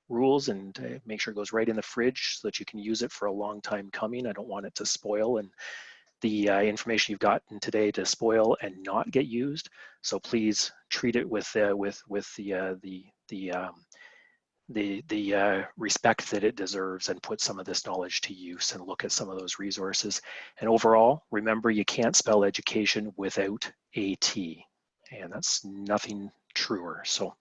rules, and make sure it goes right in the fridge so that you can use it for a long time coming. I don't want it to spoil and the information you've gotten today to spoil and not get used. So please treat it with the respect that it deserves, and put some of this knowledge to use and look at some of those resources. And overall, remember, you can't spell education without AT, and that's nothing truer. So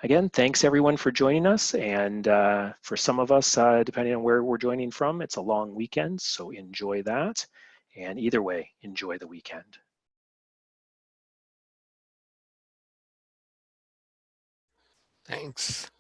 again, thanks everyone for joining us. And for some of us, depending on where we're joining from, it's a long weekend, so enjoy that. And either way, enjoy the weekend. Thanks.